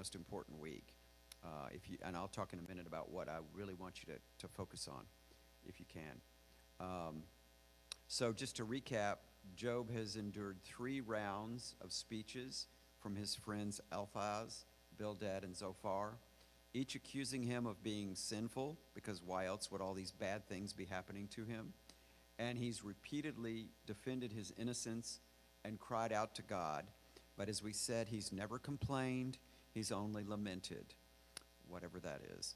most important week. And I'll talk in a minute about what I really want you to focus on, if you can. So just to recap, Job has endured 3 rounds of speeches from his friends Eliphaz, Bildad, and Zophar, each accusing him of being sinful, because why else would all these bad things be happening to him? And he's repeatedly defended his innocence and cried out to God. But as we said, he's never complained, he's only lamented, whatever that is.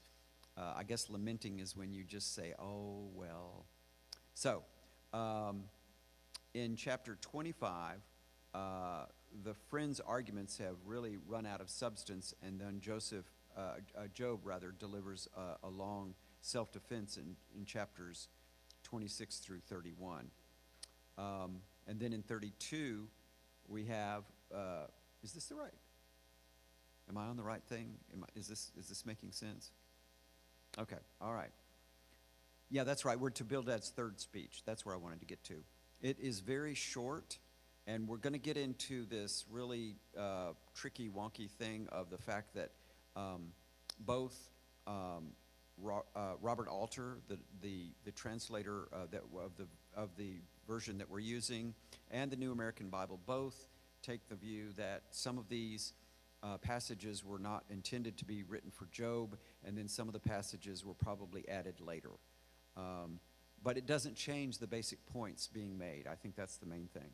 I guess lamenting is when you just say, oh, well. So, in chapter 25, the friends' arguments have really run out of substance, and then Job delivers a long self-defense in chapters 26 through 31. And then in 32, we have, is this the right? Am I on the right thing? Is this making sense? Okay, all right. Yeah, that's right. We're to Bildad's 3rd speech. That's where I wanted to get to. It is very short, and we're going to get into this really tricky, wonky thing of the fact that both Robert Alter, the translator of the version that we're using, and the New American Bible both take the view that some of these passages were not intended to be written for Job, and then some of the passages were probably added later. But it doesn't change the basic points being made. I think that's the main thing.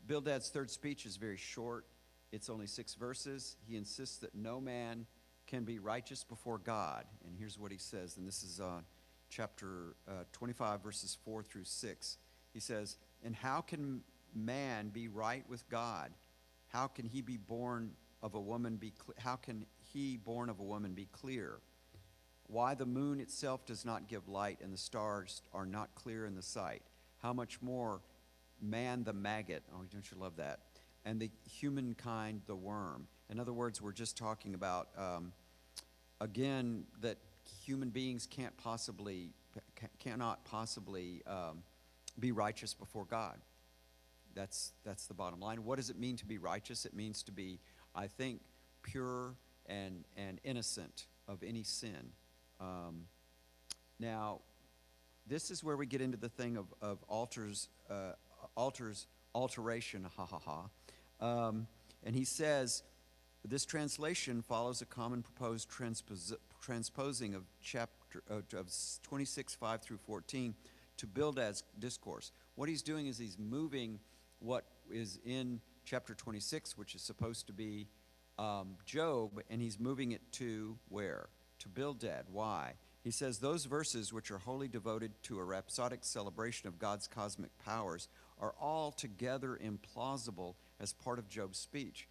Bildad's 3rd speech is very short. It's only 6 verses. He insists that no man can be righteous before God. And here's what he says, and this is chapter 25, verses 4 through 6. He says, "And how can man be right with God? How can he be born of a woman how can he born of a woman be clear? Why the moon itself does not give light, and the stars are not clear in the sight? How much more man the maggot," oh, don't you love that, "and the humankind the worm?" In other words, we're just talking about, again, that human beings cannot possibly be righteous before God. That's the bottom line. What does it mean to be righteous? It means to be, I think, pure and innocent of any sin. Now, this is where we get into the thing of Alter's alteration, and he says, this translation follows a common proposed transposing of chapter of 26, 5 through 14 to Bildad's discourse. What he's doing is he's moving what is in chapter 26, which is supposed to be Job, and he's moving it to where? To Bildad. Why? He says those verses, which are wholly devoted to a rhapsodic celebration of God's cosmic powers, are altogether implausible as part of Job's speech.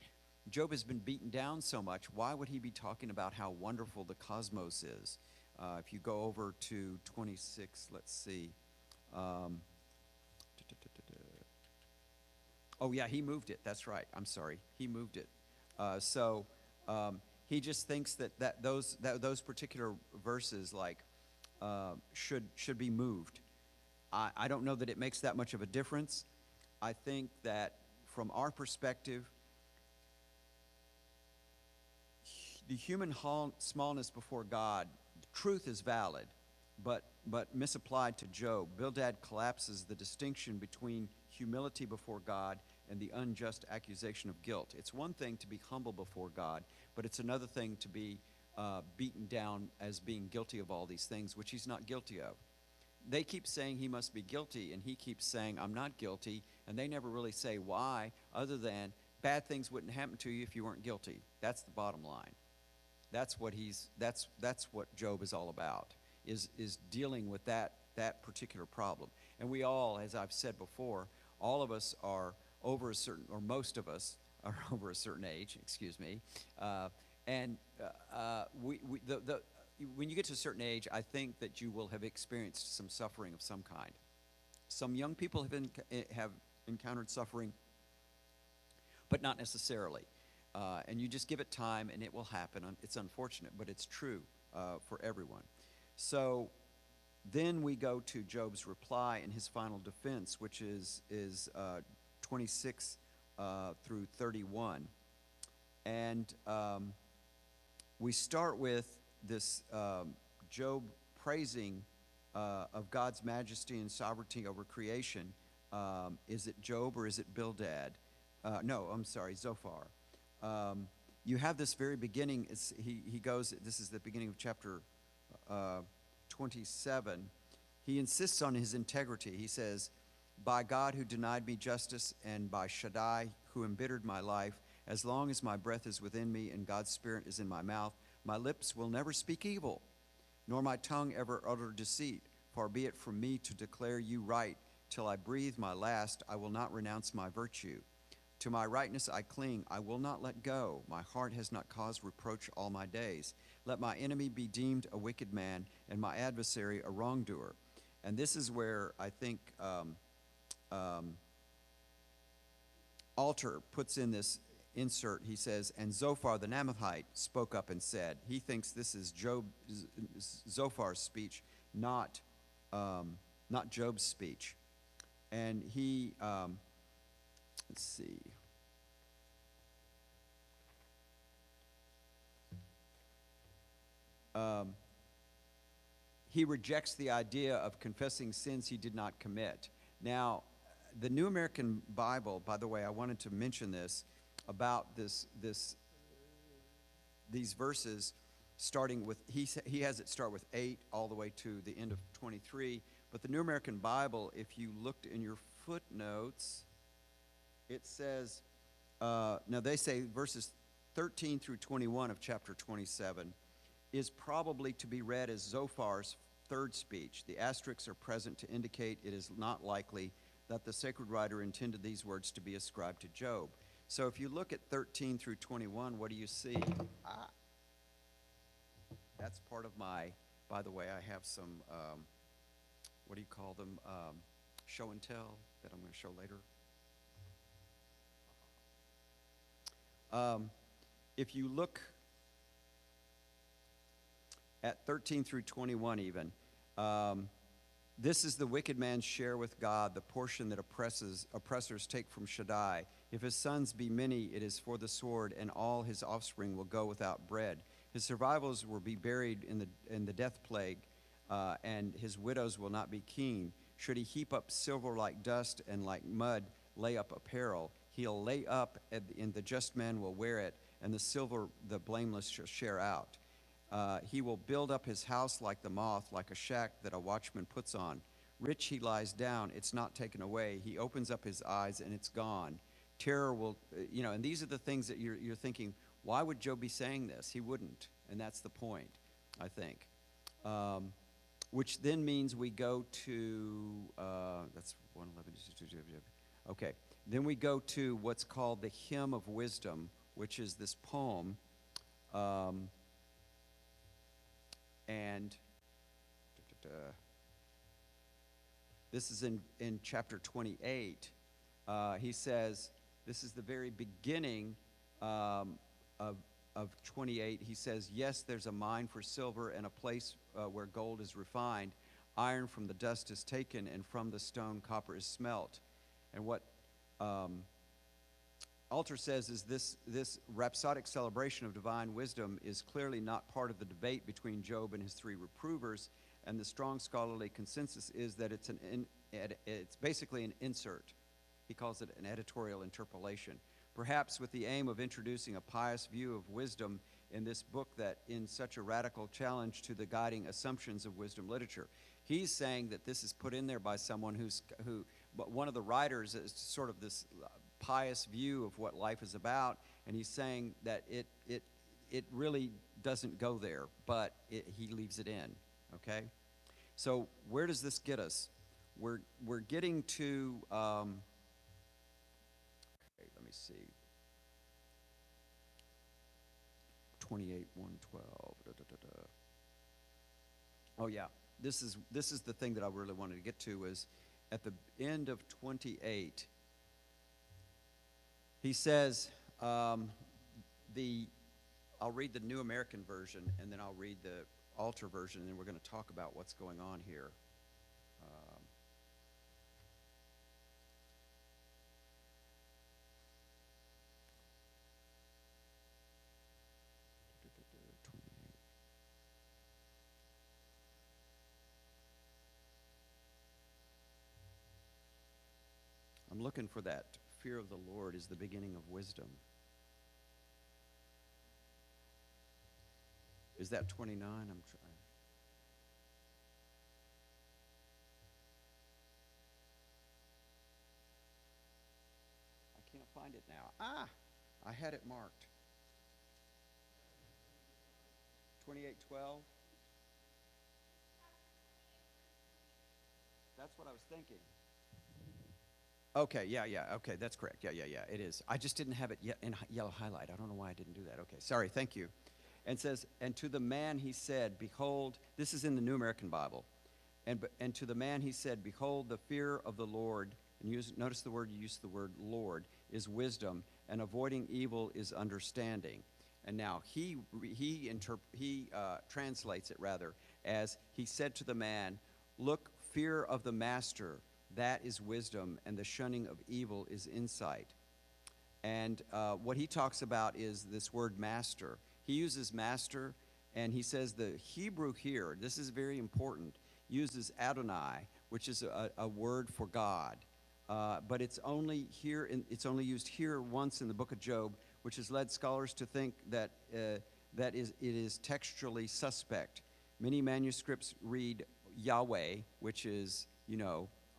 Job has been beaten down so much. Why would he be talking about how wonderful the cosmos is? If you go over to 26, let's see. Oh, yeah, he moved it. That's right. I'm sorry. He moved it. He just thinks that those particular verses should be moved. I don't know that it makes that much of a difference. I think that from our perspective, the human smallness before God, truth is valid, but misapplied to Job. Bildad collapses the distinction between humility before God and the unjust accusation of guilt. It's one thing to be humble before God, but it's another thing to be beaten down as being guilty of all these things, which he's not guilty of. They keep saying he must be guilty, and he keeps saying, I'm not guilty, and they never really say why, other than bad things wouldn't happen to you if you weren't guilty. That's the bottom line. That's what Job is all about, is dealing with that particular problem. And we all, as I've said before, all of us are over a certain, or most of us are over a certain age, excuse me, when you get to a certain age, I think that you will have experienced some suffering of some kind. Some young people have encountered suffering, but not necessarily. And you just give it time, and it will happen. It's unfortunate, but it's true for everyone. So then we go to Job's reply and his final defense, which is 26, through 31. And we start with this Job praising of God's majesty and sovereignty over creation. Is it Job or is it Bildad? No, I'm sorry, Zophar. You have this very beginning. He goes, this is the beginning of chapter 27. He insists on his integrity. He says, by God who denied me justice, and by Shaddai who embittered my life, as long as my breath is within me and God's spirit is in my mouth, my lips will never speak evil, nor my tongue ever utter deceit. Far be it from me to declare you right. Till I breathe my last, I will not renounce my virtue. To my rightness I cling, I will not let go. My heart has not caused reproach all my days. Let my enemy be deemed a wicked man, and my adversary a wrongdoer. And this is where I think Alter puts in this insert. He says, and Zophar the Naamathite spoke up and said, he thinks this is Zophar's speech, not Job's speech. And he, let's see. He rejects the idea of confessing sins he did not commit. Now, the New American Bible, by the way, I wanted to mention this about these verses, starting with, he has it start with 8 all the way to the end of 23. But the New American Bible, if you looked in your footnotes, it says, now they say verses 13 through 21 of chapter 27 is probably to be read as Zophar's third speech. The asterisks are present to indicate it is not likely that the sacred writer intended these words to be ascribed to Job. So if you look at 13 through 21, what do you see? That's part of my, by the way, I have some, what do you call them, show and tell that I'm going to show later. If you look at 13 through 21 even, this is the wicked man's share with God, the portion that oppressors take from Shaddai. If his sons be many, it is for the sword, and all his offspring will go without bread. His survivals will be buried in the death plague, and his widows will not be keen. Should he heap up silver like dust and like mud lay up apparel, he'll lay up, and the just man will wear it, and the silver the blameless shall share out. He will build up his house like the moth, like a shack that a watchman puts on. Rich he lies down, it's not taken away. He opens up his eyes, and it's gone. Terror will, and these are the things that you're thinking, why would Job be saying this? He wouldn't, and that's the point, I think. Which then means we go to, that's 111. Okay, then we go to what's called the Hymn of Wisdom, which is this poem. And this is in chapter 28. He says, this is the very beginning of 28. He says, yes, there's a mine for silver and a place where gold is refined. Iron from the dust is taken, and from the stone copper is smelt. And what Alter says is this rhapsodic celebration of divine wisdom is clearly not part of the debate between Job and his three reprovers, and the strong scholarly consensus is that it's basically an insert. He calls it an editorial interpolation, perhaps with the aim of introducing a pious view of wisdom in this book that in such a radical challenge to the guiding assumptions of wisdom literature. He's saying that this is put in there by someone but one of the writers is sort of this pious view of what life is about, and he's saying that it really doesn't go there, but he leaves it in. Okay, so where does this get us? We're getting to okay, let me see, 28 112. Oh yeah, this is the thing that I really wanted to get to. Is at the end of 28. He says, I'll read the New American Version, and then I'll read the Alter version, and then we're going to talk about what's going on here. looking for that. Fear of the Lord is the beginning of wisdom. Is that 29? I'm trying. I can't find it now. I had it marked. 28:12. That's what I was thinking. Okay, yeah, okay, that's correct. Yeah, it is. I just didn't have it yet in yellow highlight. I don't know why I didn't do that. Okay, sorry, thank you. And says, and to the man he said, behold, this is in the New American Bible. And to the man he said, behold, the fear of the Lord, and notice the word, you use the word Lord, is wisdom, and avoiding evil is understanding. And now he translates it rather as he said to the man, look, fear of the master, that is wisdom, and the shunning of evil is insight. And what he talks about is this word master. He uses master, and he says the Hebrew here, this is very important, uses Adonai, which is a word for God. But it's only it's only used here once in the book of Job, which has led scholars to think that it is textually suspect. Many manuscripts read Yahweh, which is,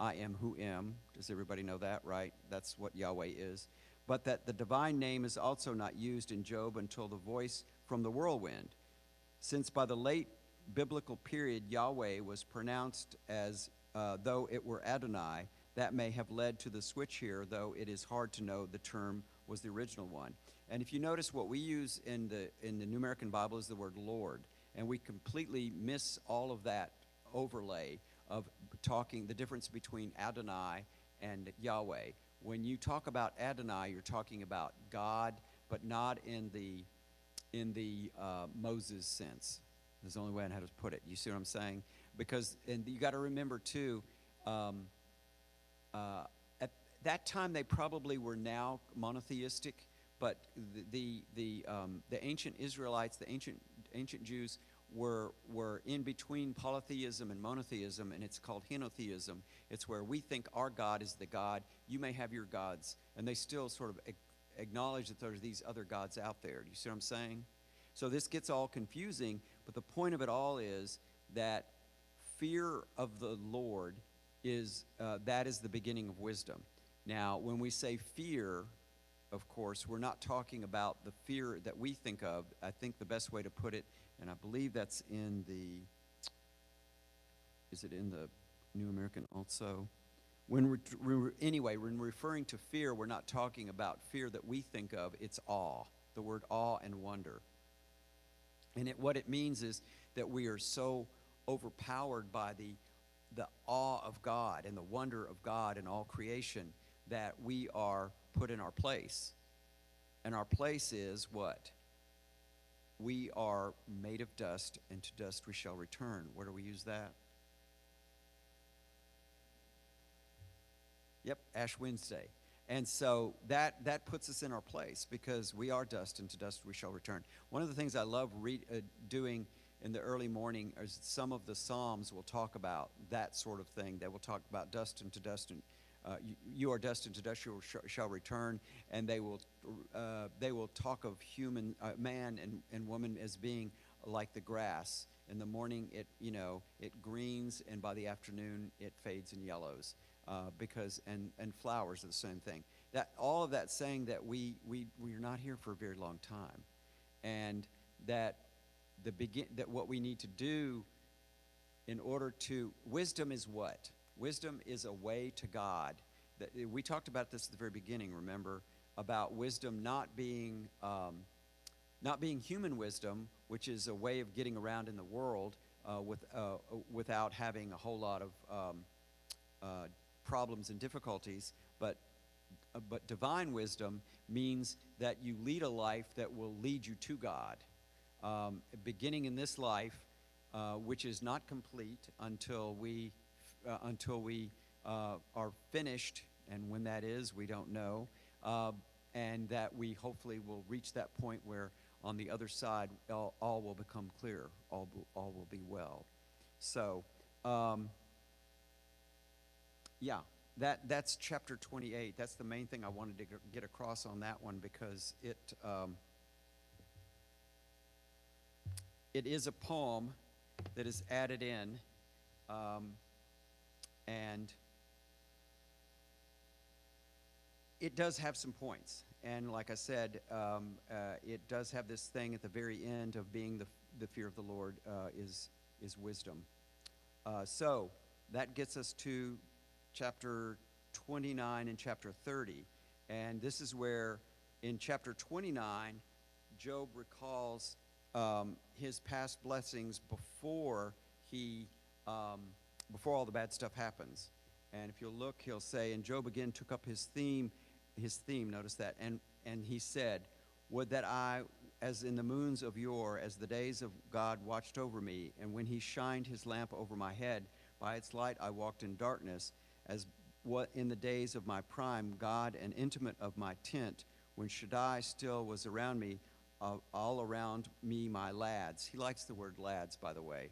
I am who am. Does everybody know that, right? That's what Yahweh is. But that the divine name is also not used in Job until the voice from the whirlwind. Since by the late biblical period Yahweh was pronounced as though it were Adonai, that may have led to the switch here, though it is hard to know the term was the original one. And if you notice, what we use in the New American Bible is the word Lord, and we completely miss all of that overlay of talking the difference between Adonai and Yahweh. When you talk about Adonai, you're talking about God, but not in the Moses sense. That's the only way I know how to put it. You see what I'm saying? Because, and you got to remember too, at that time they probably were now monotheistic, but the ancient Israelites, the ancient Jews were in between polytheism and monotheism, and it's called henotheism. It's where we think our God is the God. You may have your gods, and they still sort of acknowledge that there's these other gods out there. Do you see what I'm saying? So this gets all confusing, but the point of it all is that fear of the Lord is that is the beginning of wisdom. Now, when we say fear, of course, we're not talking about the fear that we think of. I think the best way to put it, and I believe that's in the, is it in the New American also? When when referring to fear, we're not talking about fear that we think of. It's awe, the word awe and wonder. And what it means is that we are so overpowered by the awe of God and the wonder of God and all creation that we are put in our place. And our place is what? We are made of dust, and to dust we shall return. Where do we use that? Yep, Ash Wednesday. And so that puts us in our place, because we are dust, and to dust we shall return. One of the things I love doing in the early morning is some of the Psalms will talk about that sort of thing. They will talk about dust, and to dust, and you are dust, and to dust you shall return. And they will talk of man and woman as being like the grass. In the morning it greens, and by the afternoon it fades and yellows. Because flowers are the same thing. That all of that saying that we're not here for a very long time, and that that what we need to do in order to wisdom is what? Wisdom is a way to God. That we talked about this at the very beginning. Remember about wisdom not being human wisdom, which is a way of getting around in the world without having a whole lot of problems and difficulties, but divine wisdom means that you lead a life that will lead you to God, beginning in this life, which is not complete until we are finished, and when that is, we don't know, and that we hopefully will reach that point where on the other side all will become clear, all will be well. So. Yeah, That's chapter 28. That's the main thing I wanted to get across on that one, because it is a poem that is added in, and it does have some points. And like I said, it does have this thing at the very end of being the fear of the Lord is wisdom. So that gets us to chapter 29 and chapter 30. And this is where, in chapter 29, Job recalls his past blessings before before all the bad stuff happens. And if you'll look, he'll say, and Job again took up his theme, notice that, and he said, would that I, as in the moons of yore, as the days of God watched over me, and when he shined his lamp over my head, by its light I walked in darkness, as what in the days of my prime, God and intimate of my tent, when Shaddai still was around me, all around me my lads. He likes the word lads, by the way,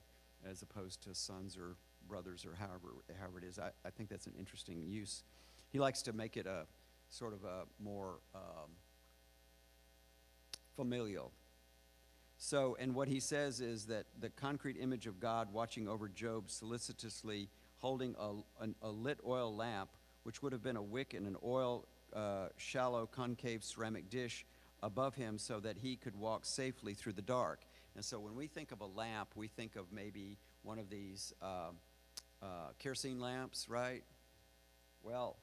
as opposed to sons or brothers or however it is. I think that's an interesting use. He likes to make it a sort of a more familial. So, and what he says is that the concrete image of God watching over Job solicitously, holding a lit oil lamp, which would have been a wick in an oil, shallow, concave ceramic dish above him so that he could walk safely through the dark. And so when we think of a lamp, we think of maybe one of these kerosene lamps, right? Well,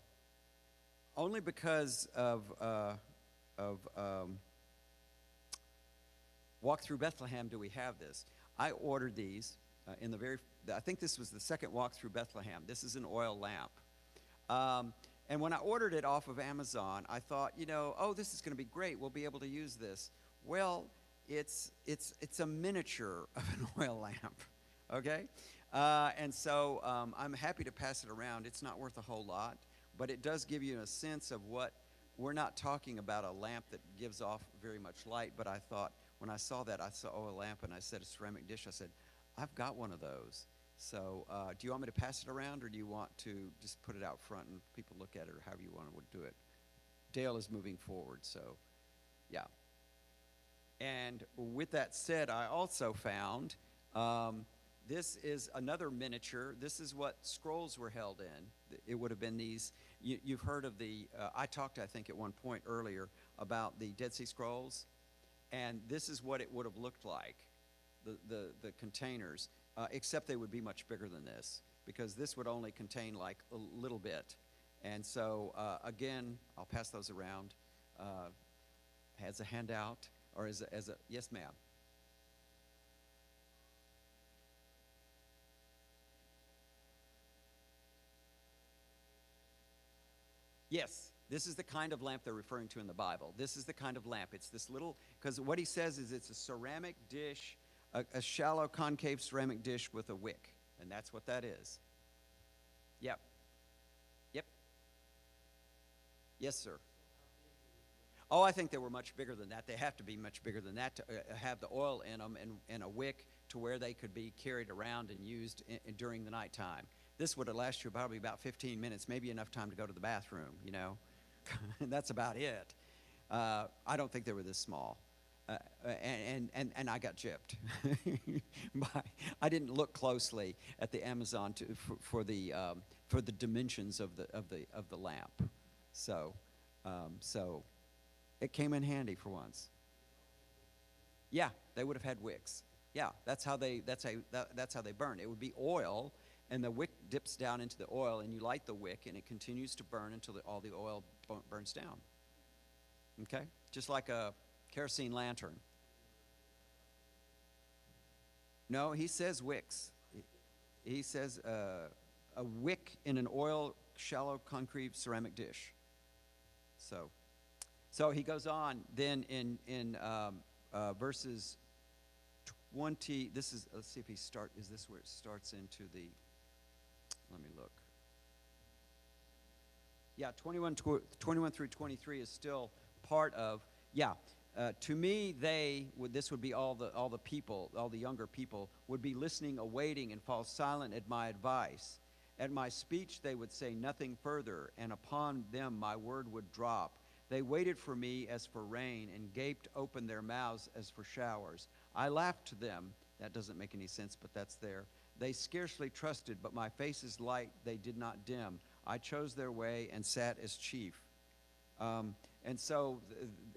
only because of Walk Through Bethlehem do we have this. I ordered these I think this was the second Walk Through Bethlehem. This is an oil lamp. And when I ordered it off of Amazon, I thought, oh, this is going to be great. We'll be able to use this. Well, it's a miniature of an oil lamp, okay? And so I'm happy to pass it around. It's not worth a whole lot, but it does give you a sense of what we're not talking about, a lamp that gives off very much light. But I thought, when I saw that, I saw a lamp, and I said a ceramic dish. I said, I've got one of those. So do you want me to pass it around, or do you want to just put it out front and people look at it, or however you want to do it? Dale is moving forward, so yeah. And with that said, I also found this is another miniature. This is what scrolls were held in. It would have been these. You've heard of I talked, I think, at one point earlier about the Dead Sea Scrolls. And this is what it would have looked like, the containers, except they would be much bigger than this, because this would only contain like a little bit. And so, again, I'll pass those around as a handout, or as a yes, ma'am. Yes, this is the kind of lamp they're referring to in the Bible. This is the kind of lamp. It's this little, because what he says is it's a ceramic dish, a shallow concave ceramic dish with a wick. And that's what that is. Yep. Yep. Yes, sir. Oh, I think they were much bigger than that. They have to be much bigger than that to have the oil in them and a wick to where they could be carried around and used during the nighttime. This would have lasted you probably about 15 minutes, maybe enough time to go to the bathroom, and that's about it. I don't think they were this small. And I got gypped. I didn't look closely at the Amazon for the dimensions of the lamp. So it came in handy for once. Yeah, they would have had wicks. Yeah, that's how they burn. It would be oil, and the wick dips down into the oil, and you light the wick, and it continues to burn until all the oil burns down. Okay? Just like a kerosene lantern. No, he says wicks. He says a wick in an oil, shallow, concrete ceramic dish. So he goes on then in verses 20. This is, let's see if is this where it starts into the, let me look. Yeah, 21 through 23 is still part of, to me, this would be all the people, all the younger people, would be listening, awaiting, and fall silent at my advice. At my speech they would say nothing further, and upon them my word would drop. They waited for me as for rain, and gaped open their mouths as for showers. I laughed to them. That doesn't make any sense, but that's there. They scarcely trusted, but my face's light they did not dim. I chose their way and sat as chief. And so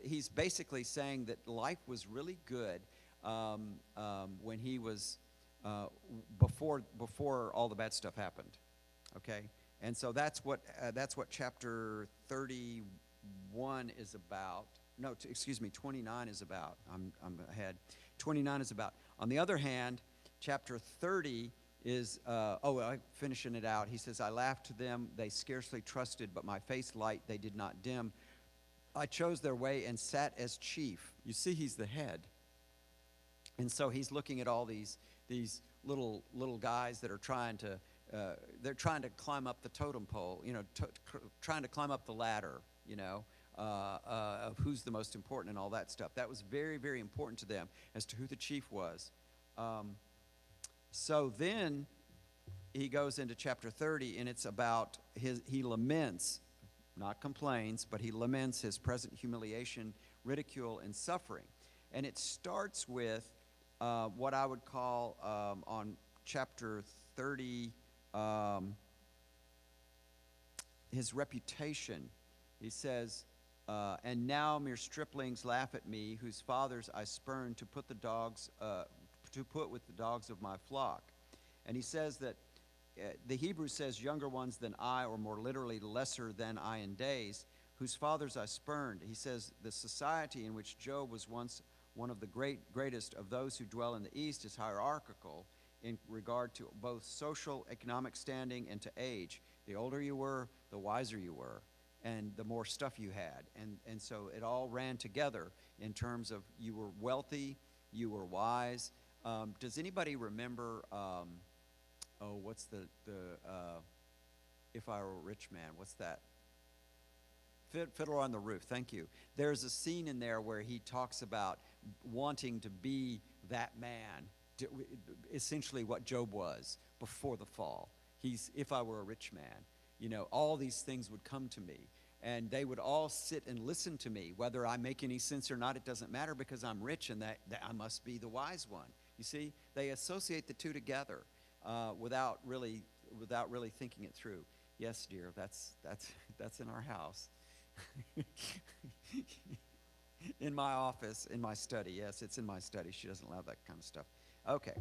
he's basically saying that life was really good when he was before all the bad stuff happened. Okay, and so that's what chapter 31 is about. No, excuse me, 29 is about. I'm ahead. 29 is about. On the other hand, chapter 30 is, I'm finishing it out. He says, I laughed to them, they scarcely trusted, but my face light they did not dim. I chose their way and sat as chief. You see, he's the head. And so he's looking at all these little guys that are trying to, they're trying to climb up the totem pole, trying to climb up the ladder, of who's the most important and all that stuff. That was very, very important to them as to who the chief was. So then he goes into chapter 30, and it's about he laments, not complains, but he laments his present humiliation, ridicule, and suffering. And it starts with what I would call on chapter 30, his reputation. He says, and now mere striplings laugh at me, whose fathers I spurn to put with the dogs of my flock. And he says that the Hebrew says younger ones than I, or more literally lesser than I in days, whose fathers I spurned. He says the society in which Job was once one of the greatest of those who dwell in the East is hierarchical in regard to both social, economic standing, and to age. The older you were, the wiser you were, and the more stuff you had. And so it all ran together in terms of you were wealthy, you were wise. Does anybody remember, what's the If I Were a Rich Man, what's that? Fiddler on the Roof, thank you. There's a scene in there where he talks about wanting to be that man, essentially what Job was before the fall. If I were a rich man, all these things would come to me, and they would all sit and listen to me. Whether I make any sense or not, it doesn't matter, because I'm rich and that I must be the wise one. You see, they associate the two together without really thinking it through. Yes, dear, that's in our house. In my office, in my study. Yes, it's in my study. She doesn't allow that kind of stuff. Okay.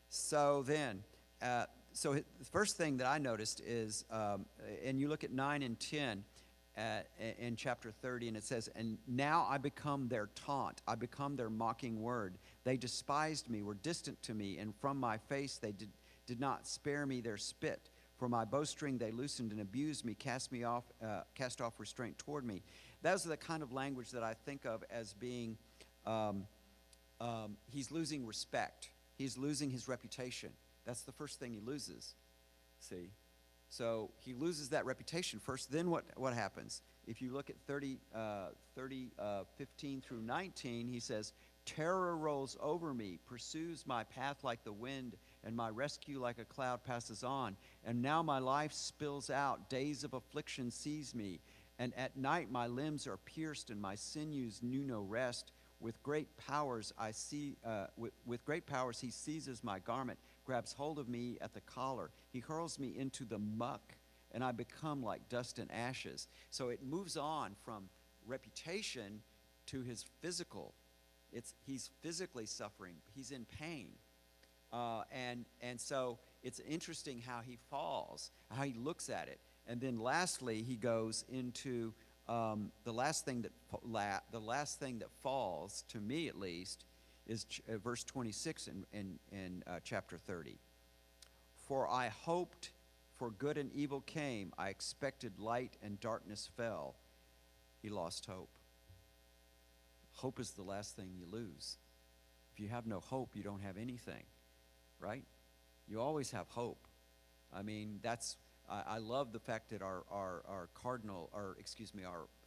So the first thing that I noticed is, and you look at 9 and 10 in chapter 30, and it says, and now I become their taunt. I become their mocking word. They despised me, were distant to me, and from my face they did not spare me their spit. For my bowstring they loosened and abused me, cast off restraint toward me. Those are the kind of language that I think of as being, he's losing respect. He's losing his reputation. That's the first thing he loses, see? So he loses that reputation first. Then what happens? If you look at 15 through 19, he says, terror rolls over me, pursues my path like the wind, and my rescue like a cloud passes on. And now my life spills out, days of affliction seize me, and at night my limbs are pierced, and my sinews knew no rest. With great powers with great powers he seizes my garment, grabs hold of me at the collar. He hurls me into the muck, and I become like dust and ashes. So it moves on from reputation to his physical. He's physically suffering. He's in pain. And so it's interesting how he falls, how he looks at it. And then lastly, he goes into the last thing that falls, to me at least, is verse 26 in chapter 30. For I hoped, for good and evil came. I expected light, and darkness fell. He lost hope. Hope is the last thing you lose. If you have no hope, you don't have anything, right? You always have hope. I mean, I love the fact that our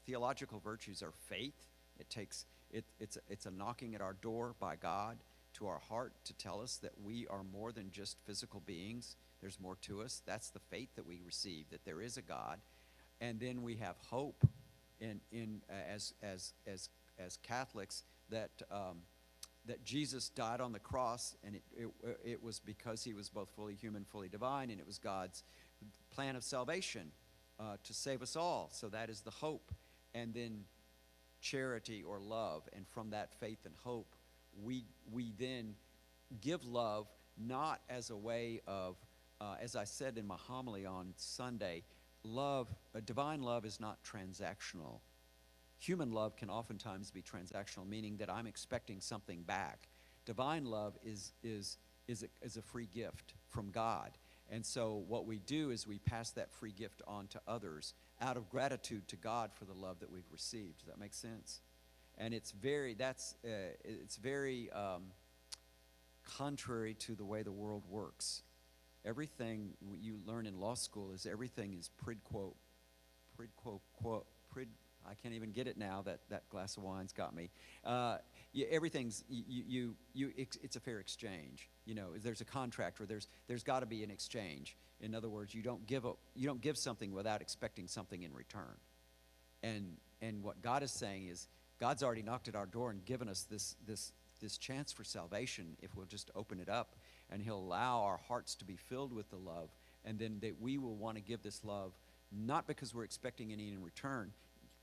theological virtues are faith. It's a knocking at our door by God to our heart to tell us that we are more than just physical beings. There's more to us. That's the faith that we receive, that there is a God. And then we have hope as Catholics that that Jesus died on the cross, and it was because he was both fully human, fully divine, and it was God's plan of salvation to save us all. So that is the hope. And then charity or love, and from that faith and hope, we then give love, not as a way of, as I said in my homily on Sunday, love, divine love is not transactional. Human love can oftentimes be transactional, meaning that I'm expecting something back. Divine love is a free gift from God. And so what we do is we pass that free gift on to others out of gratitude to God for the love that we've received. Does that make sense? And it's very contrary to the way the world works. Everything you learn in law school is everything is I can't even get it now. That glass of wine's got me. Everything's it's a fair exchange. You know, there's a contract, or there's got to be an exchange. In other words, you don't give something without expecting something in return. And what God is saying is, God's already knocked at our door and given us this chance for salvation if we'll just open it up, and He'll allow our hearts to be filled with the love, and then that we will want to give this love not because we're expecting any in return.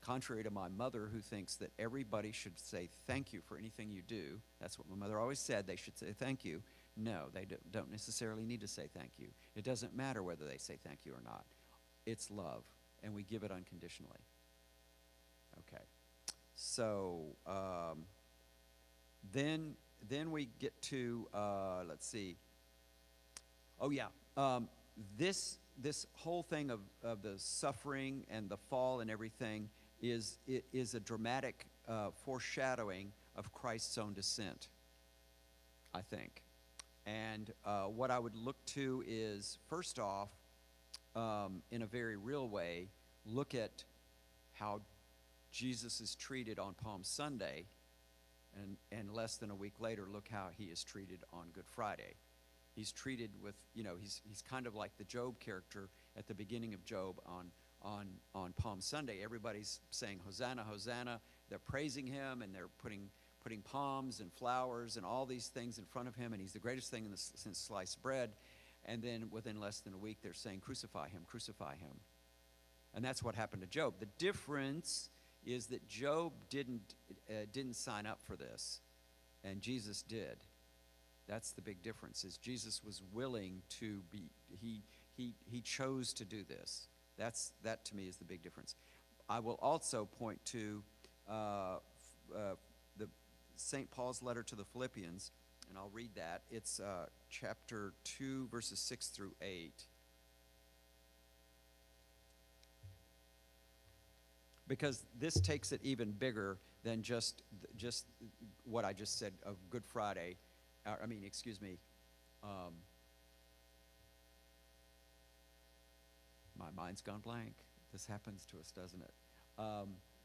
Contrary to my mother, who thinks that everybody should say thank you for anything you do. That's what my mother always said. They should say thank you. No, they don't necessarily need to say thank you. It doesn't matter whether they say thank you or not. It's love, and we give it unconditionally. Okay. So then we get to, let's see. Oh, yeah. This whole thing of the suffering and the fall and everything is a dramatic foreshadowing of Christ's own descent, I think. And what I would look to is, first off, in a very real way, look at how Jesus is treated on Palm Sunday, and less than a week later, look how he is treated on Good Friday. He's treated with, he's kind of like the Job character at the beginning of Job on Palm Sunday. Everybody's saying, Hosanna, Hosanna. They're praising him, and they're putting palms and flowers and all these things in front of him, and he's the greatest thing since sliced bread. And then within less than a week, they're saying, crucify him, crucify him. And that's what happened to Job. The difference is that Job didn't sign up for this, and Jesus did. That's the big difference, is Jesus was willing to be, he chose to do this. That to me is the big difference. I will also point to the St. Paul's letter to the Philippians, and I'll read that. It's chapter 2, verses 6 through 8. Because this takes it even bigger than just what I just said of Good Friday. My mind's gone blank. This happens to us, doesn't it?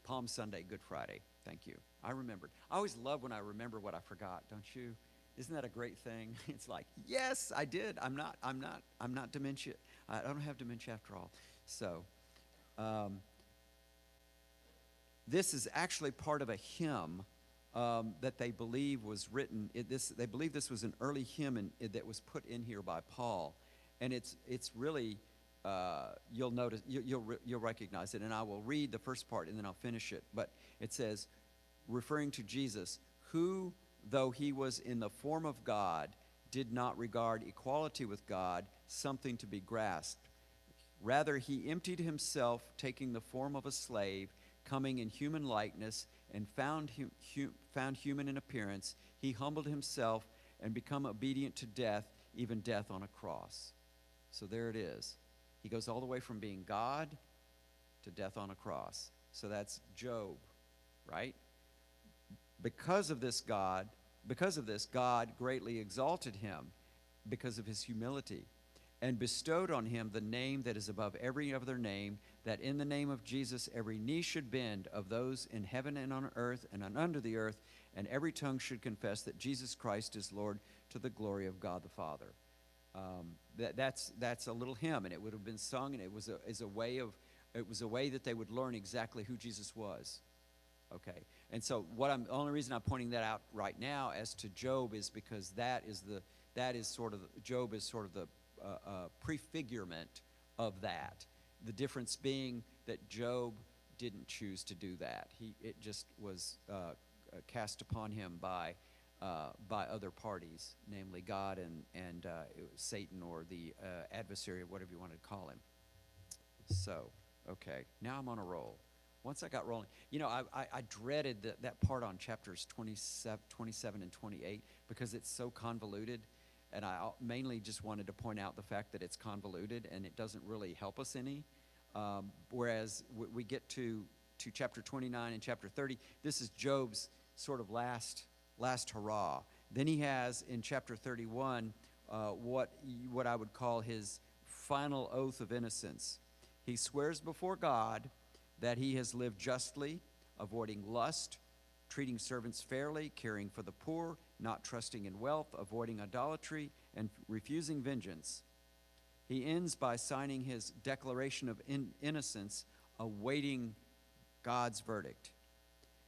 Palm Sunday, Good Friday. Thank you. I remembered. I always love when I remember what I forgot, don't you? Isn't that a great thing? It's like, yes, I did. I'm not dementia. I don't have dementia after all. So, this is actually part of a hymn that they believe was written. They believe this was an early hymn that was put in here by Paul, and it's really you'll notice you'll recognize it. And I will read the first part and then I'll finish it. But it says, referring to Jesus, who, though he was in the form of God, did not regard equality with God something to be grasped. Rather, he emptied himself, taking the form of a slave, coming in human likeness, and found human in appearance. He humbled himself and become obedient to death, even death on a cross. So there it is. He goes all the way from being God to death on a cross. So that's Job, right? Because of this, God greatly exalted him because of his humility, and bestowed on him the name that is above every other name, that in the name of Jesus every knee should bend, of those in heaven and on earth and under the earth, and every tongue should confess that Jesus Christ is Lord, to the glory of God the Father. That's a little hymn, and it would have been sung, and it was a way that they would learn exactly who Jesus was. Okay, and so the only reason I'm pointing that out right now as to Job is because Job is sort of the prefigurement of that. The difference being that Job didn't choose to do that. It just was cast upon him by other parties, namely God and Satan, or the adversary, or whatever you want to call him. So, okay, now I'm on a roll. Once I got rolling, I dreaded that part on chapters 27 and 28 because it's so convoluted, and I mainly just wanted to point out the fact that it's convoluted and it doesn't really help us any. Whereas we get to chapter 29 and chapter 30, this is Job's sort of last hurrah. Then he has in chapter 31 what I would call his final oath of innocence. He swears before God that he has lived justly, avoiding lust, treating servants fairly, caring for the poor, not trusting in wealth, avoiding idolatry, and refusing vengeance. He ends by signing his declaration of innocence, awaiting God's verdict.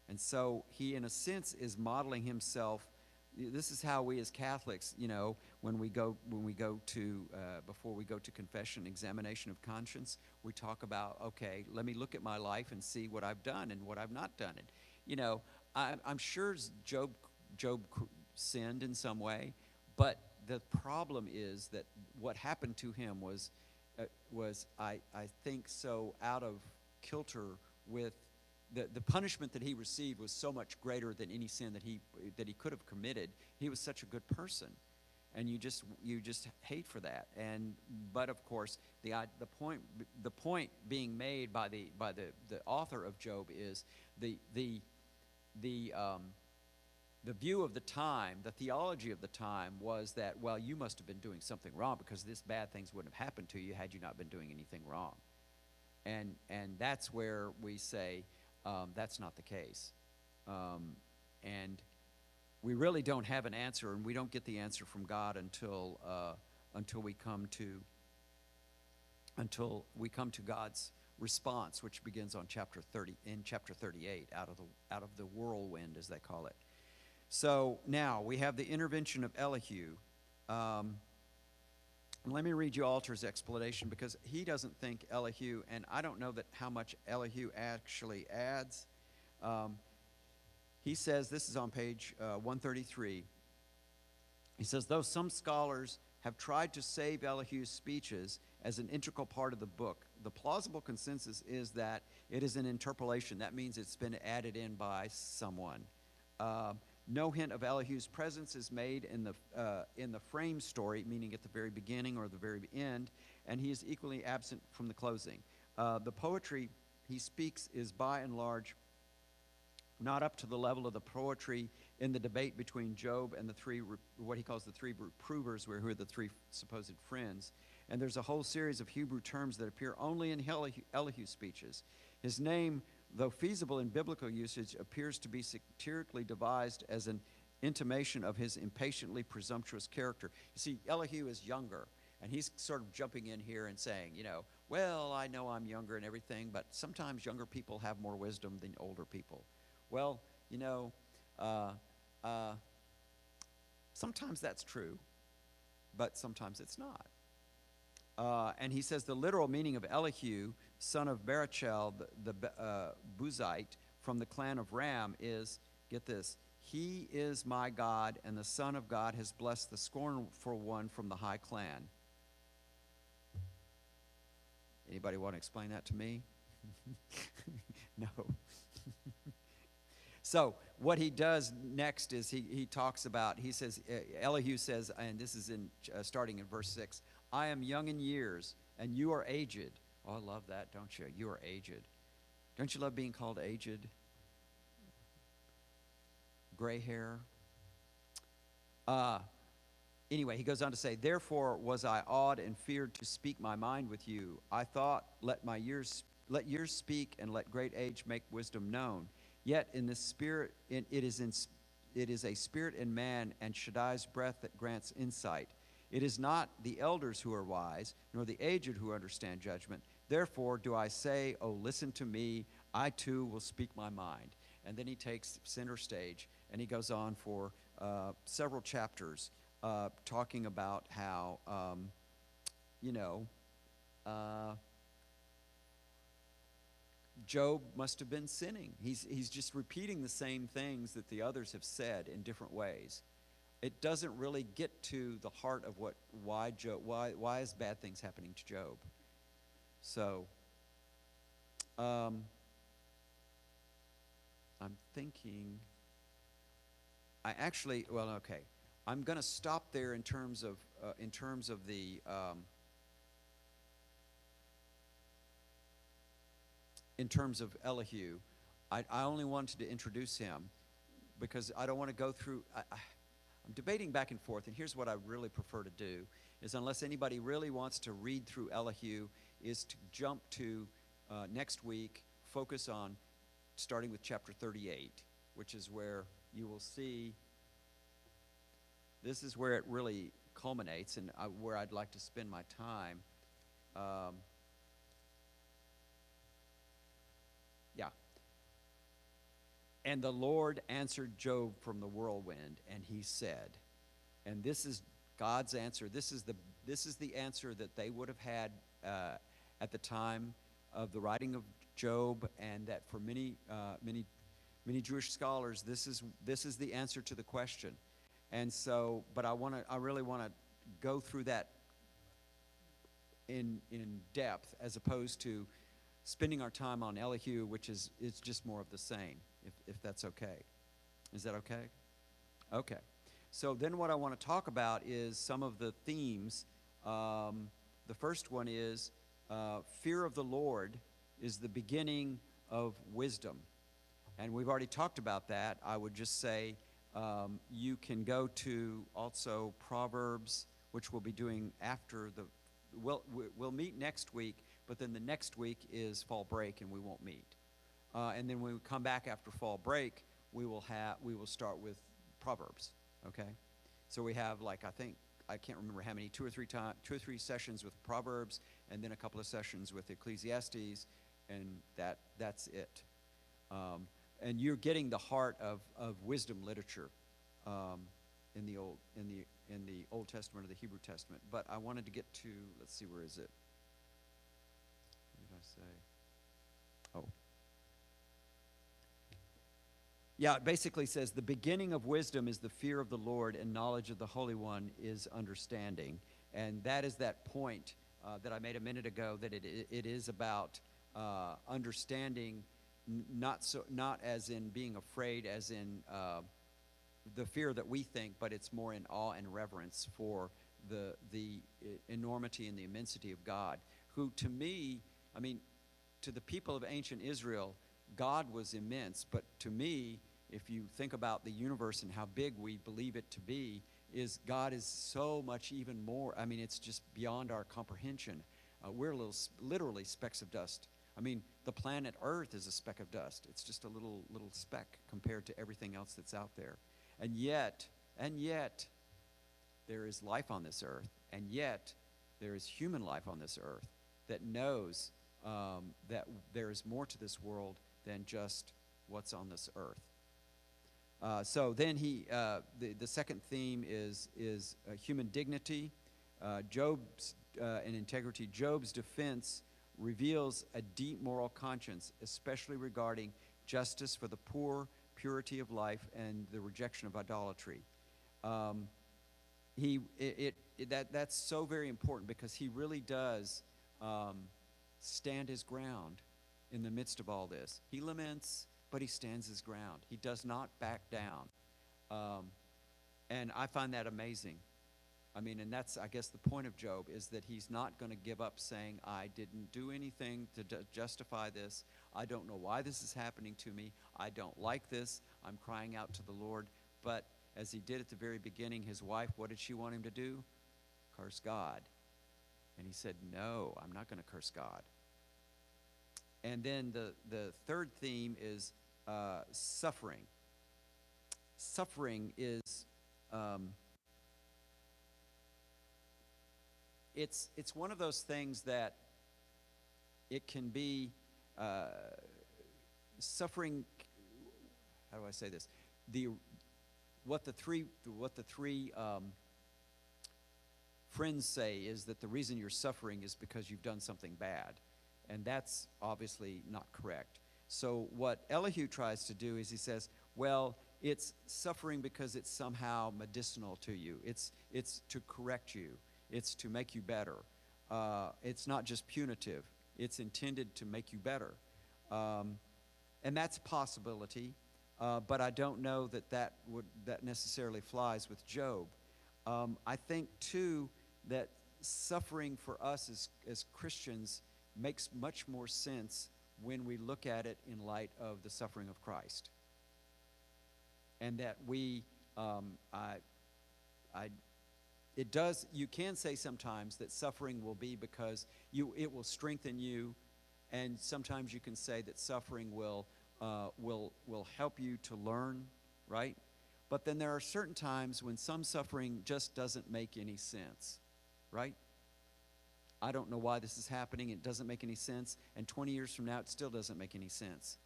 And so he, in a sense, is modeling himself. This is how we as Catholics, when we go to before we go to confession, examination of conscience, we talk about, okay, let me look at my life and see what I've done and what I've not done. And I'm sure Job sinned in some way, but the problem is that what happened to him was I think so out of kilter with the punishment that he received was so much greater than any sin that he could have committed. He was such a good person, and you just hate for that. But of course, the point being made by the author of Job is the view of the time, the theology of the time was that, well, you must have been doing something wrong because this bad things wouldn't have happened to you had you not been doing anything wrong. And that's where we say that's not the case. And we really don't have an answer, and we don't get the answer from God until we come to God's response, which begins on chapter 38, out of the whirlwind, as they call it. So now we have the intervention of Elihu. Let me read you Alter's explanation, because he doesn't think Elihu, and I don't know that how much Elihu actually adds. He says, this is on page 133. He says, though some scholars have tried to save Elihu's speeches as an integral part of the book, the plausible consensus is that it is an interpolation. That means it's been added in by someone. No hint of Elihu's presence is made in the frame story, meaning at the very beginning or the very end, and he is equally absent from the closing. The poetry he speaks is by and large not up to the level of the poetry in the debate between Job and the three, what he calls the three reprovers, who are the three supposed friends. And there's a whole series of Hebrew terms that appear only in Elihu's speeches. His name, though feasible in biblical usage, appears to be satirically devised as an intimation of his impatiently presumptuous character. You see, Elihu is younger, and he's sort of jumping in here and saying, well, I know I'm younger and everything, but sometimes younger people have more wisdom than older people. Well, sometimes that's true, but sometimes it's not. And he says the literal meaning of Elihu, son of Barachel, the Buzite from the clan of Ram, is, get this, he is my God, and the Son of God has blessed the scornful one from the high clan. Anybody want to explain that to me? No. So what he does next is he talks about, he says, Elihu says, and this is in starting in verse 6, I am young in years, and you are aged. Oh, I love that, don't you? You are aged. Don't you love being called aged? Gray hair. Anyway, he goes on to say, therefore was I awed and feared to speak my mind with you. I thought, let let years speak, and let great age make wisdom known. Yet in the spirit, it is a spirit in man, and Shaddai's breath that grants insight. It is not the elders who are wise, nor the aged who understand judgment. Therefore do I say, oh, listen to me. I too will speak my mind. And then he takes center stage, and he goes on for several chapters talking about how, Job must have been sinning. He's just repeating the same things that the others have said in different ways. It doesn't really get to the heart of why is bad things happening to Job. So, I'm thinking, I'm going to stop there in terms of the in terms of Elihu. I only wanted to introduce him because I don't want to go through. I'm debating back and forth, and here's what I really prefer to do: is unless anybody really wants to read through Elihu, is to jump to next week, focus on starting with chapter 38, which is where you will see. This is where it really culminates, and where I'd like to spend my time. And the Lord answered Job from the whirlwind, and he said, and this is God's answer. This is the answer that they would have had at the time of the writing of Job, and that for many Jewish scholars, this is the answer to the question. And so, but I really want to go through that in depth, as opposed to spending our time on Elihu, which is just more of the same, if that's okay. Is that okay? Okay. So then what I want to talk about is some of the themes. The first one is fear of the Lord is the beginning of wisdom. And we've already talked about that. I would just say you can go to also Proverbs, which we'll be doing after the, we'll meet next week, but then the next week is fall break and we won't meet. And then when we come back after fall break, we will start with Proverbs, okay? So we have, like, I can't remember how many, two or three sessions with Proverbs, and then a couple of sessions with Ecclesiastes, and that's it. And you're getting the heart of wisdom literature in the Old Testament or the Hebrew Testament. But I wanted to get to, let's see, where is it? What did I say? Oh. Yeah, it basically says the beginning of wisdom is the fear of the Lord, and knowledge of the Holy One is understanding. And that is that point that I made a minute ago, that it is about understanding, not as in being afraid, as in the fear that we think, but it's more in awe and reverence for the enormity and the immensity of God, who, to me, I mean, to the people of ancient Israel, God was immense, but to me, if you think about the universe and how big we believe it to be, God is so much even more. I mean, it's just beyond our comprehension. We're literally specks of dust. I mean, the planet Earth is a speck of dust. It's just a little speck compared to everything else that's out there. And yet, there is life on this earth, and yet there is human life on this earth that knows that there is more to this world than just what's on this earth. So then the second theme is human dignity, Job's and integrity. Job's defense reveals a deep moral conscience, especially regarding justice for the poor, purity of life, and the rejection of idolatry. That's so very important, because he really does stand his ground in the midst of all this. He laments, but he stands his ground. He does not back down. And I find that amazing. I mean, and that's, I guess, the point of Job, is that he's not going to give up saying, I didn't do anything to justify this. I don't know why this is happening to me. I don't like this. I'm crying out to the Lord. But as he did at the very beginning, his wife, what did she want him to do? Curse God. And he said, no, I'm not going to curse God. And then the third theme is suffering. Suffering is it's one of those things that it can be suffering. How do I say this? What the three friends say is that the reason you're suffering is because you've done something bad, and that's obviously not correct. So what Elihu tries to do is he says, well, it's suffering because it's somehow medicinal to you. It's to correct you. It's to make you better. It's not just punitive. It's intended to make you better. And that's a possibility, but I don't know that necessarily flies with Job. I think, too, that suffering for us as Christians makes much more sense when we look at it in light of the suffering of Christ. And that you can say sometimes that suffering will be because it will strengthen you, and sometimes you can say that suffering will help you to learn, right? But then there are certain times when some suffering just doesn't make any sense, right? I don't know why this is happening. It doesn't make any sense. And 20 years from now, it still doesn't make any sense.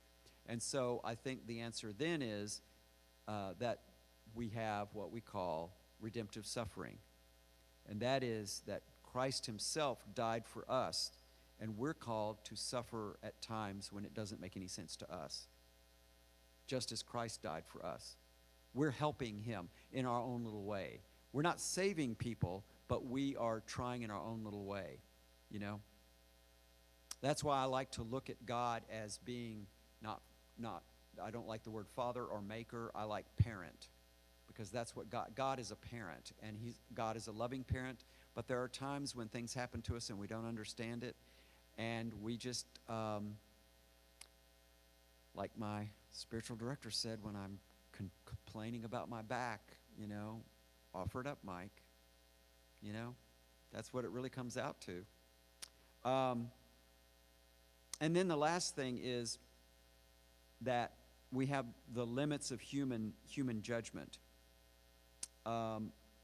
And so I think the answer then is that we have what we call redemptive suffering. And that is that Christ himself died for us, and we're called to suffer at times when it doesn't make any sense to us, just as Christ died for us. We're helping him in our own little way. We're not saving people, but we are trying in our own little way, you know? That's why I like to look at God as being not I don't like the word father or maker. I like parent, because that's what God is a parent, and God is a loving parent. But there are times when things happen to us and we don't understand it, and we just, like my spiritual director said when I'm complaining about my back, you know, offer it up, Mike. You know, that's what it really comes out to. And then the last thing is that we have the limits of human judgment.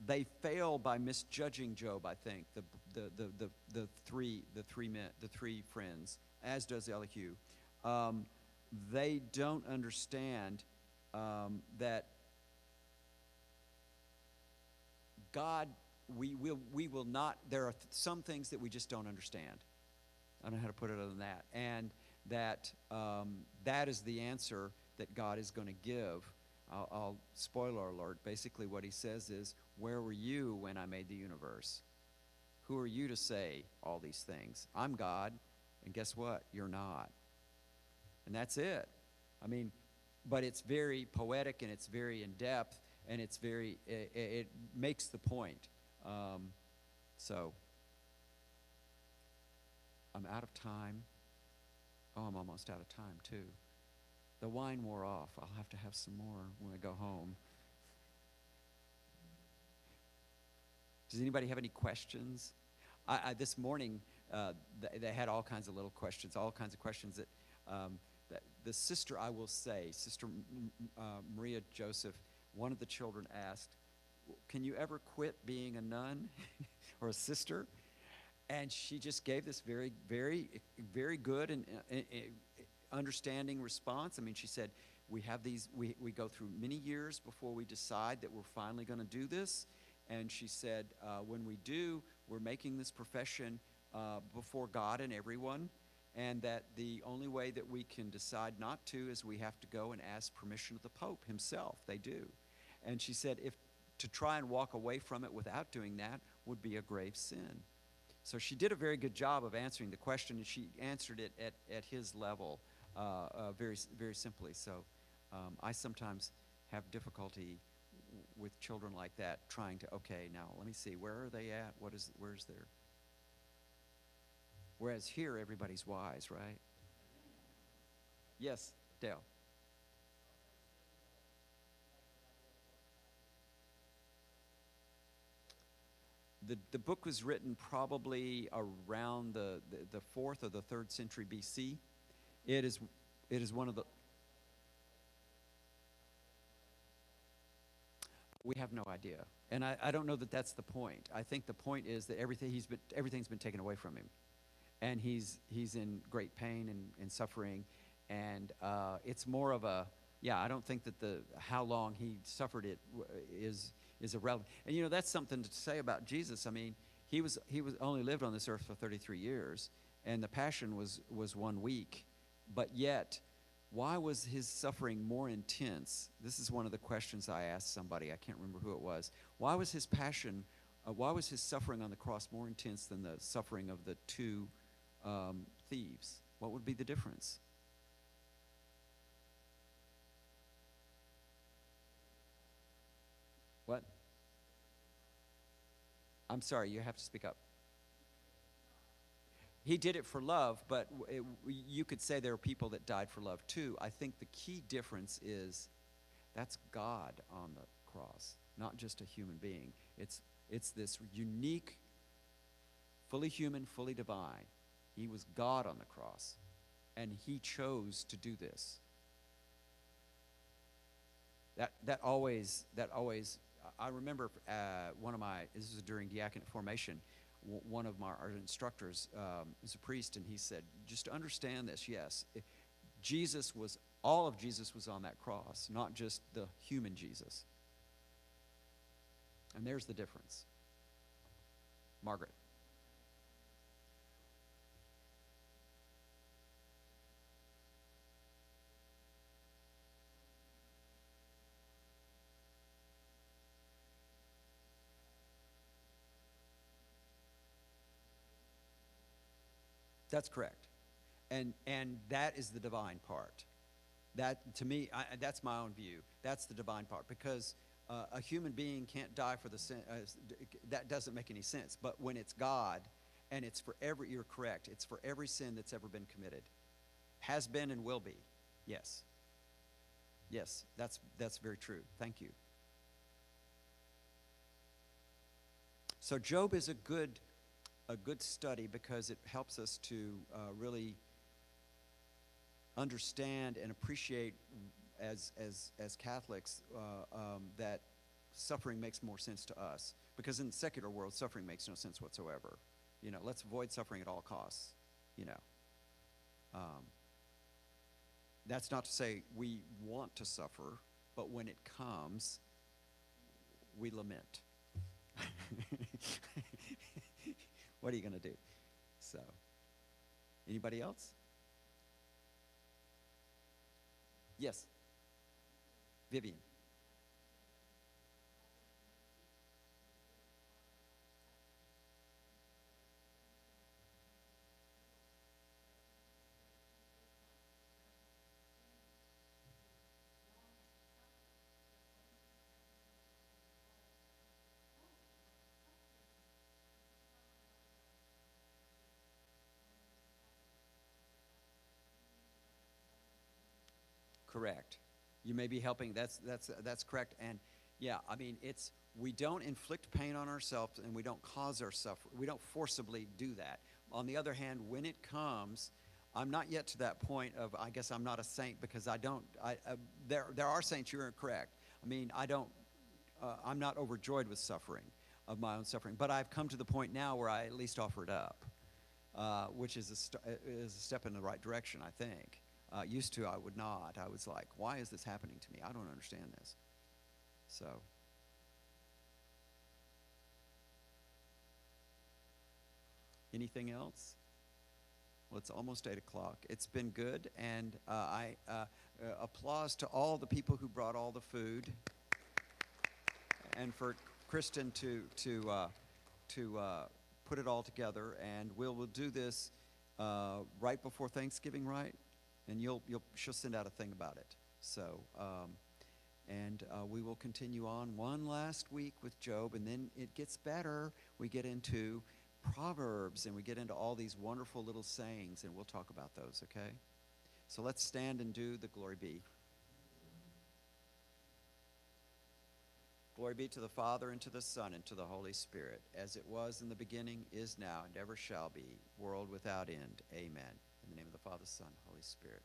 They fail by misjudging Job, I think, the three friends, as does Elihu. They don't understand that God, we will not, there are some things that we just don't understand. I don't know how to put it other than that. And that that is the answer that God is going to give. I'll spoiler alert. Basically what he says is, where were you when I made the universe? Who are you to say all these things? I'm God, and guess what? You're not. And that's it. I mean, but it's very poetic, and it's very in-depth, and it's very, it makes the point. So, I'm out of time. Oh, I'm almost out of time, too. The wine wore off. I'll have to have some more when I go home. Does anybody have any questions? This morning, they had all kinds of little questions, all kinds of questions that the sister, I will say, Sister Maria Joseph, one of the children asked, can you ever quit being a nun or a sister? And she just gave this very, very, very good and understanding response. I mean, she said, we have these, we go through many years before we decide that we're finally going to do this. And she said, when we do, we're making this profession before God and everyone, and that the only way that we can decide not to is we have to go and ask permission of the Pope himself. They do. And she said, if to try and walk away from it without doing that would be a grave sin. So she did a very good job of answering the question, and she answered it at his level very, very simply. So I sometimes have difficulty with children like that, trying to, okay, now let me see, where are they at? Where's their... Whereas here, everybody's wise, right? Yes, Dale. The book was written probably around the 4th or the 3rd century BC, It is, it is one of the, we have no idea. And I don't know that that's the point. I think the point is that everything's been taken away from him. And he's in great pain and suffering. And it's more of a, yeah, I don't think that how long he suffered it is irrelevant. And you know, that's something to say about Jesus. I mean, he was only lived on this earth for 33 years, and the passion was 1 week. But yet, why was his suffering more intense? This is one of the questions I asked somebody. I can't remember who it was. Why was his passion, why was his suffering on the cross more intense than the suffering of the two thieves? What would be the difference? What? I'm sorry, you have to speak up. He did it for love, but you could say there are people that died for love too. I think the key difference is that's God on the cross, not just a human being. It's this unique, fully human, fully divine. He was God on the cross, and he chose to do this. That always. I remember this was during diaconate formation. One of our instructors is a priest, and he said, just understand this, yes, all of Jesus was on that cross, not just the human Jesus. And there's the difference. Margaret. That's correct. And that is the divine part. That, to me, that's my own view. That's the divine part, because a human being can't die for the sin. That doesn't make any sense. But when it's God, and you're correct, it's for every sin that's ever been committed. Has been and will be. Yes. Yes, that's very true. Thank you. So Job is a good study, because it helps us to really understand and appreciate as Catholics that suffering makes more sense to us. Because in the secular world, suffering makes no sense whatsoever. You know, let's avoid suffering at all costs. You know, that's not to say we want to suffer, but when it comes, we lament. What are you going to do? So, anybody else? Yes. Vivian. Correct. You may be helping. That's correct. And yeah, I mean, we don't inflict pain on ourselves, and we don't cause our suffering. We don't forcibly do that. On the other hand, when it comes, I'm not yet to that point of, I guess I'm not a saint, because I don't. There are saints. You're correct. I mean, I'm not overjoyed with suffering, of my own suffering, but I've come to the point now where I at least offer it up, which is a step in the right direction, I think. Used to, I would not. I was like, why is this happening to me? I don't understand this. So, anything else? Well, it's almost 8 o'clock. It's been good, and I applause to all the people who brought all the food, and for Kristen to put it all together. And we'll do this right before Thanksgiving, right? And she'll send out a thing about it. So, we will continue on one last week with Job, and then it gets better. We get into Proverbs, and we get into all these wonderful little sayings, and we'll talk about those, okay? So let's stand and do the Glory Be. Glory be to the Father, and to the Son, and to the Holy Spirit, as it was in the beginning, is now, and ever shall be, world without end. Amen. In the name of the Father, Son, Holy Spirit.